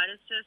RSS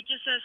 HSS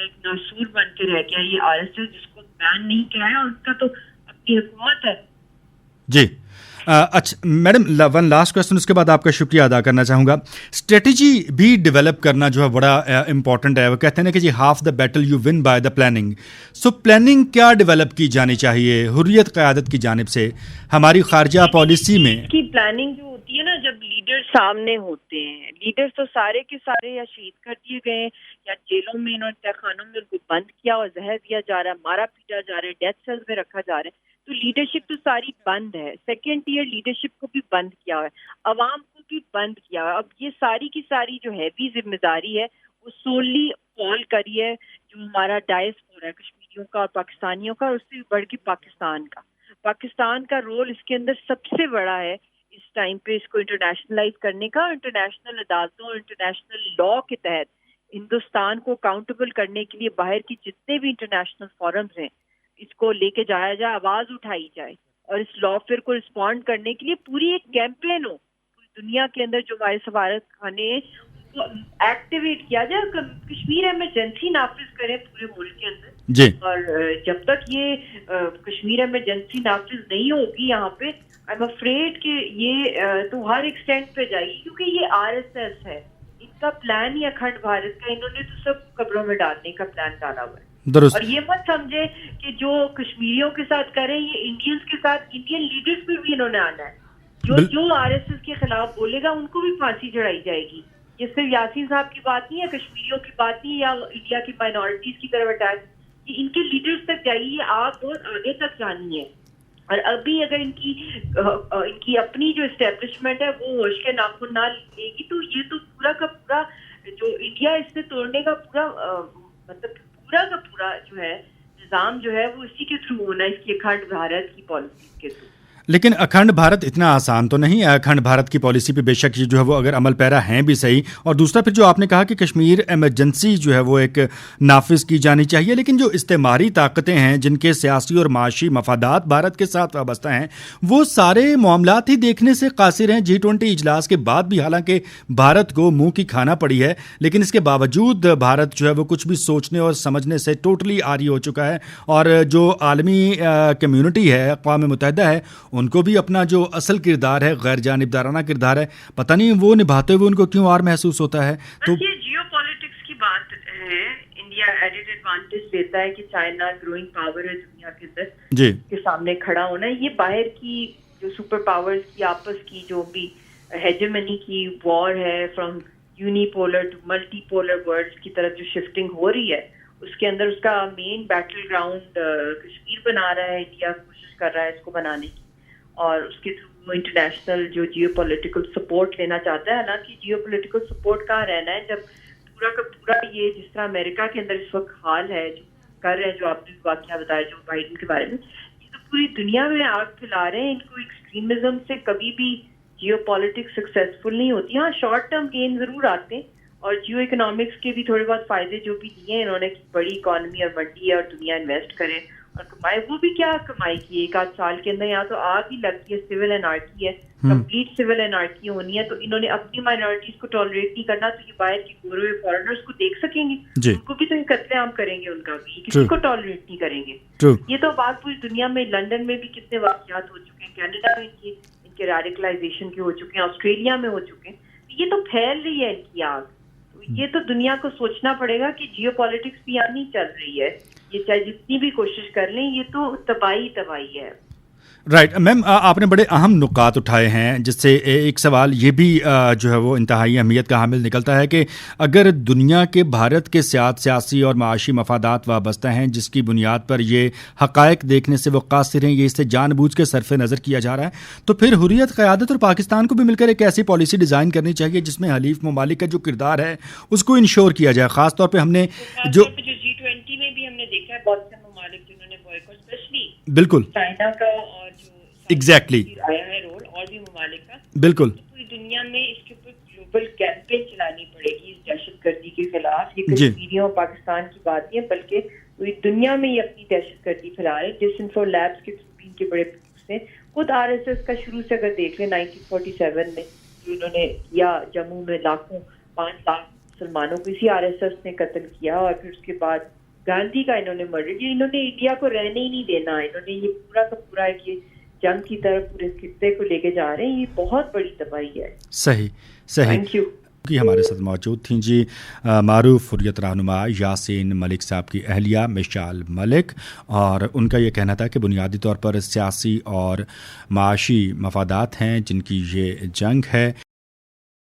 ہے, ایک ناسور بن کے رہ گیا یہ RSS, جس کو بین نہیں کیا ہے, اور ان کا تو اپنی حکومت ہے. جی اچھا میڈم, ون لاسٹ کوشچن, اس کے بعد آپ کا شکریہ ادا کرنا چاہوں گا. اسٹریٹجی بھی ڈیولپ کرنا جو ہے بڑا امپورٹنٹ ہے. وہ کہتے ہیں نا کہ جی half the battle you won by the planning. So planning کیا ڈیولپ کی جانی چاہیے حریت قیادت کی جانب سے ہماری خارجہ پالیسی میں؟ کی پلاننگ جو ہوتی ہے نا, جب لیڈر سامنے ہوتے ہیں, لیڈر تو سارے کے سارے یا شہید کر دیے گئے یا جیلوں میں انہوں نے خانوں میں ان کو بند کیا اور زہر دیا جا رہا ہے, مارا پیٹا جا رہا ہے, ڈیتھ سیلز میں رکھا جا رہا ہے, تو لیڈرشپ تو ساری بند ہے. سیکنڈ ٹیئر لیڈرشپ کو بھی بند کیا ہوا ہے, عوام کو بھی بند کیا ہوا ہے. اب یہ ساری کی ساری جو ہیوی ذمہ داری ہے وہ سوللی فال کری ہے جو ہمارا ڈائسپورا ہے کشمیریوں کا اور پاکستانیوں کا, اور اس سے بھی بڑھ کے پاکستان کا. پاکستان کا رول اس کے اندر سب سے بڑا ہے اس ٹائم پہ اس کو انٹرنیشنلائز کرنے کا, اور انٹرنیشنل عدالتوں اور انٹرنیشنل لا کے تحت ہندوستان کو اکاؤنٹیبل کرنے کے لیے باہر کی جتنے بھی انٹرنیشنل فورمز ہیں اس کو لے کے جایا جائے, آواز اٹھائی جائے, اور اس لا فیئر کو رسپونڈ کرنے کے لیے پوری ایک کیمپین ہو پوری دنیا کے اندر. جو ہمارے سفارت خانے ہیں اس کو ایکٹیویٹ کیا جائے, کشمیر ایمرجنسی نافذ کریں پورے ملک کے اندر جی. اور جب تک یہ کشمیر ایمرجنسی نافذ نہیں ہوگی یہاں پہ, آئی ایم افریڈ کہ یہ تو ہر ایکسٹینٹ پہ جائے گی, کیونکہ یہ RSS ہے, ان کا پلان ہی اکھنڈ بھارت کا, انہوں نے تو سب قبروں میں ڈالنے کا پلان ڈالا ہوا ہے. درست. اور یہ مت سمجھے کہ جو کشمیریوں کے ساتھ کریں یہ انڈینز کے ساتھ, انڈین لیڈرز پہ بھی انہوں نے آنا ہے. جو RSS کے خلاف بولے گا ان کو بھی پھانسی چڑھائی جائے گی. یہ صرف یاسین صاحب کی بات نہیں ہے, کشمیریوں کی بات نہیں ہے, یا انڈیا کی مائنورٹیز کی طرف اٹیک, یہ ان کے لیڈرز تک جائیے, آپ بہت آگے تک جانی ہے. اور ابھی اگر ان کی اپنی جو اسٹیبلشمنٹ ہے وہ ہوش کے ناخن نہ لے گی تو یہ تو پورا کا پورا جو انڈیا اس سے توڑنے کا پورا مطلب پورا کا پورا جو ہے نظام جو ہے وہ اسی کے تھرو ہونا ہے, اس کی اکھنڈ بھارت کی پالیسی کے تھرو. لیکن اکھنڈ بھارت اتنا آسان تو نہیں ہے. اکھنڈ بھارت کی پالیسی پہ بے شک جو ہے وہ اگر عمل پیرا ہیں بھی صحیح, اور دوسرا پھر جو آپ نے کہا کہ کشمیر ایمرجنسی جو ہے وہ ایک نافذ کی جانی چاہیے, لیکن جو استعماری طاقتیں ہیں جن کے سیاسی اور معاشی مفادات بھارت کے ساتھ وابستہ ہیں وہ سارے معاملات ہی دیکھنے سے قاصر ہیں. G20 اجلاس کے بعد بھی حالانکہ بھارت کو منہ کی کھانا پڑی ہے, لیکن اس کے باوجود بھارت جو ہے وہ کچھ بھی سوچنے اور سمجھنے سے ٹوٹلی عاری ہو چکا ہے. اور جو عالمی کمیونٹی ہے, اقوام متحدہ ہے, ان کو بھی اپنا جو اصل کردار ہے غیر جانبدارانہ کردار ہے, پتہ نہیں وہ نبھاتے ہوئے ان کو کیوں اور محسوس ہوتا ہے. تو یہ جیو پالیٹکس کی بات ہے. انڈیا ایڈڈ ایڈوانٹیج دیتا ہے کہ چائنا گروئنگ پاور ہے دنیا کے اندر, جی کے سامنے کھڑا ہونا ہے. یہ باہر کی جو سپر پاورز کی آپس کی جو بھی ہیجمنی کی وار ہے, from unipolar to multipolar world کی طرف جو شفٹنگ ہو رہی ہے, اس کے اندر اس کا مین بیٹل گراؤنڈ کشمیر بنا رہا ہے. انڈیا کوشش کر رہا ہے اس کو بنانے کی, اور اس کے تھرو انٹرنیشنل جو جیو پولیٹیکل سپورٹ لینا چاہتا ہے. حالانکہ جیو پولیٹیکل سپورٹ کہاں رہنا ہے جب پورا کا پورا یہ جس طرح امریکہ کے اندر اس وقت حال ہے جو کر رہے ہیں, جو آپ نے واقعہ بتایا جو بائیڈن کے بارے میں, یہ تو پوری دنیا میں آگ پھیلا رہے ہیں. ان کو ایکسٹریمزم سے کبھی بھی جیو پالیٹکس سکسیزفل نہیں ہوتی. ہاں شارٹ ٹرم گین ضرور آتے ہیں, اور جیو اکنامکس کے بھی تھوڑے بہت فائدے جو بھی دیے ہیں انہوں نے, بڑی اکانومی اور منڈی ہے اور دنیا انویسٹ کرے اور کمائے. وہ بھی کیا کمائی کی, ایک آدھ سال کے اندر یہاں تو آگ ہی لگتی ہے, سول انارکی ہے, کمپلیٹ سول انارکی ہونی ہے. تو انہوں نے اپنی مائنورٹیز کو ٹالریٹ نہیں کرنا, تو یہ باہر کے گورے ہوئے فارنرز کو دیکھ سکیں گے, ان کو بھی تو قتل عام کریں گے, ان کا بھی کسی کو ٹالریٹ نہیں کریں گے. یہ تو بات پوری دنیا میں, لندن میں بھی کتنے واقعات ہو چکے ہیں, کینیڈا میں ان کے ریڈیکلائزیشن کے ہو چکے ہیں, آسٹریلیا میں ہو چکے ہیں. یہ تو پھیل رہی ہے ان کی آگ. یہ تو دنیا کو سوچنا پڑے گا کہ جیو پالیٹکس بھی یہاں نہیں چل رہی ہے. یہ چاہے جتنی بھی کوشش کر لیں, یہ تو تباہی ہے. رائٹ میم, آپ نے بڑے اہم نکات اٹھائے ہیں, جس سے ایک سوال یہ بھی جو ہے وہ انتہائی اہمیت کا حامل نکلتا ہے کہ اگر دنیا کے بھارت کے سیاسی اور معاشی مفادات وابستہ ہیں جس کی بنیاد پر یہ حقائق دیکھنے سے وہ قاصر ہیں, یہ اس سے جان بوجھ کے صرف نظر کیا جا رہا ہے, تو پھر حریت قیادت اور پاکستان کو بھی مل کر ایک ایسی پالیسی ڈیزائن کرنی چاہیے جس میں حلیف ممالک کا جو کردار ہے اس کو انشور کیا جائے. خاص طور پہ ہم نے جو G20 میں بھی ہم نے دیکھا ہے بہت سے ممالک جنہوں نے بوائکاٹ, اسپیشلی بالکل چائنا کا اور ایگزیکٹلی آیا ہے رول, اور بھی ممالک کا, بالکل پوری دنیا میں اس کے اوپر گلوبل کیمپین چلانی پڑے گی اس دہشت گردی کے خلاف. یہ کشمیریوں اور پاکستان کی بات نہیں ہے, بلکہ پوری دنیا میں یہ اپنی دہشت گردی پھیلا رہے. جس انفو لیبس کے تھرو بھی ان کے بڑے پروفs ہیں. خود RSS کا شروع سے اگر دیکھ لیں 1947 میں جو انہوں نے کیا, جموں میں لاکھوں 5 لاکھ مسلمانوں کو اسی RSS نے قتل کیا, اور پھر اس کے بعد گاندھی کا انہوں نے مرڈر کیا. انہوں نے انڈیا کو رہنے ہی نہیں دینا, انہوں نے یہ پورا کا پورا یہ جنگ کی طرف پورے خطے کو لے کے جا رہے ہیں. یہ بہت بڑی تباہی ہے. صحیح. Thank you. کی ہمارے ساتھ موجود تھیں جی معروف حریت رہنما یاسین ملک صاحب کی اہلیہ مشال ملک, اور ان کا یہ کہنا تھا کہ بنیادی طور پر سیاسی اور معاشی مفادات ہیں جن کی یہ جنگ ہے.